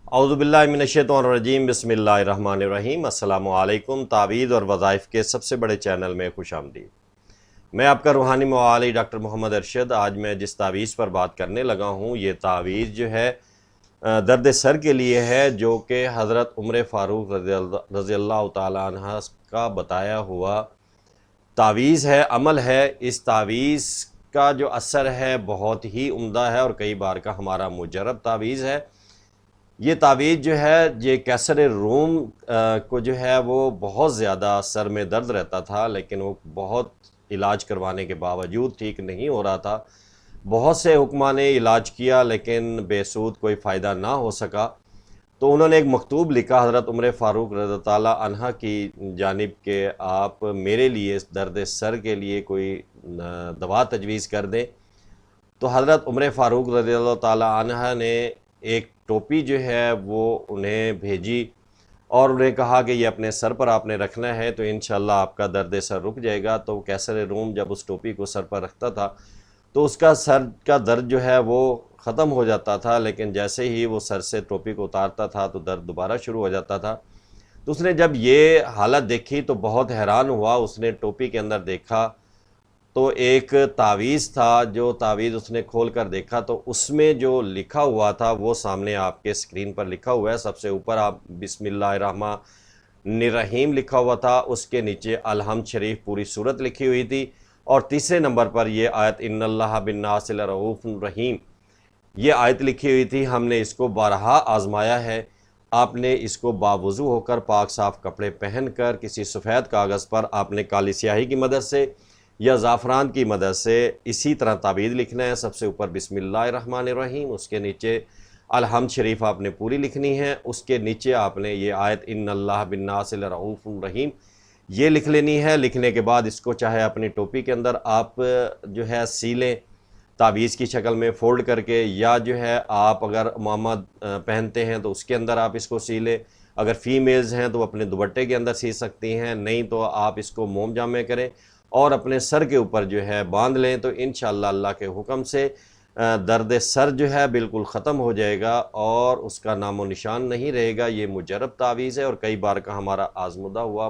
اعوذ باللہ من الشیطان الرجیم، بسم اللہ الرحمن الرحیم۔ السلام علیکم۔ تعویذ اور وظائف کے سب سے بڑے چینل میں خوش آمدید۔ میں آپ کا روحانی معالج ڈاکٹر محمد ارشد۔ آج میں جس تعویذ پر بات کرنے لگا ہوں، یہ تعویذ جو ہے درد سر کے لیے ہے، جو کہ حضرت عمر فاروق رضی اللہ تعالیٰ عنہ کا بتایا ہوا تعویذ ہے، عمل ہے۔ اس تعویذ کا جو اثر ہے بہت ہی عمدہ ہے اور کئی بار کا ہمارا مجرب تعویذ ہے۔ یہ تعویذ جو ہے، یہ کیسر روم کو جو ہے وہ بہت زیادہ سر میں درد رہتا تھا، لیکن وہ بہت علاج کروانے کے باوجود ٹھیک نہیں ہو رہا تھا۔ بہت سے حکماں نے علاج کیا لیکن بے سود کوئی فائدہ نہ ہو سکا، تو انہوں نے ایک مکتوب لکھا حضرت عمر فاروق رضی اللہ عنہ کی جانب کہ آپ میرے لیے درد سر کے لیے کوئی دوا تجویز کر دیں۔ تو حضرت عمر فاروق رضی اللہ تعالیٰ عنہ نے ایک ٹوپی جو ہے وہ انہیں بھیجی اور انہیں کہا کہ یہ اپنے سر پر آپ نے رکھنا ہے تو انشاءاللہ آپ کا درد سر رک جائے گا۔ تو کیسر روم جب اس ٹوپی کو سر پر رکھتا تھا تو اس کا سر کا درد جو ہے وہ ختم ہو جاتا تھا، لیکن جیسے ہی وہ سر سے ٹوپی کو اتارتا تھا تو درد دوبارہ شروع ہو جاتا تھا۔ تو اس نے جب یہ حالت دیکھی تو بہت حیران ہوا۔ اس نے ٹوپی کے اندر دیکھا تو ایک تعویذ تھا، جو تعویذ اس نے کھول کر دیکھا تو اس میں جو لکھا ہوا تھا وہ سامنے آپ کے اسکرین پر لکھا ہوا ہے۔ سب سے اوپر آپ بسم اللہ الرحمن الرحیم لکھا ہوا تھا، اس کے نیچے الحمد شریف پوری صورت لکھی ہوئی تھی، اور تیسرے نمبر پر یہ آیت ان اللہ بالناس لرؤوف رحیم یہ آیت لکھی ہوئی تھی۔ ہم نے اس کو بارہا آزمایا ہے۔ آپ نے اس کو باوضو ہو کر پاک صاف کپڑے پہن کر کسی سفید کاغذ پر آپ نے کالی سیاہی کی مدد سے یا زعفران کی مدد سے اسی طرح تعویذ لکھنا ہے۔ سب سے اوپر بسم اللہ الرحمن الرحیم، اس کے نیچے الحمد شریف آپ نے پوری لکھنی ہے، اس کے نیچے آپ نے یہ آیت ان اللہ بالناس لرؤوف رحیم یہ لکھ لینی ہے۔ لکھنے کے بعد اس کو چاہے اپنی ٹوپی کے اندر آپ جو ہے سی لیں تعویذ کی شکل میں فولڈ کر کے، یا جو ہے آپ اگر عمامہ پہنتے ہیں تو اس کے اندر آپ اس کو سی لیں۔ اگر فیمیلز ہیں تو اپنے دوپٹے کے اندر سی سکتی ہیں، نہیں تو آپ اس کو موم جام میں کریں اور اپنے سر کے اوپر جو ہے باندھ لیں، تو انشاءاللہ اللہ کے حکم سے درد سر جو ہے بالکل ختم ہو جائے گا اور اس کا نام و نشان نہیں رہے گا۔ یہ مجرب تعویذ ہے اور کئی بار کا ہمارا آزمودہ ہوا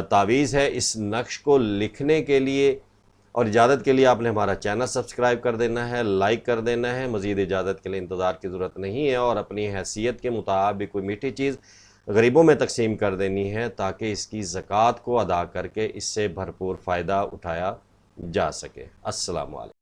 تعویذ ہے۔ اس نقش کو لکھنے کے لیے اور اجازت کے لیے آپ نے ہمارا چینل سبسکرائب کر دینا ہے، لائک کر دینا ہے۔ مزید اجازت کے لیے انتظار کی ضرورت نہیں ہے، اور اپنی حیثیت کے مطابق کوئی میٹھی چیز غریبوں میں تقسیم کر دینی ہے تاکہ اس کی زکوٰۃ کو ادا کر کے اس سے بھرپور فائدہ اٹھایا جا سکے۔ السلام علیکم۔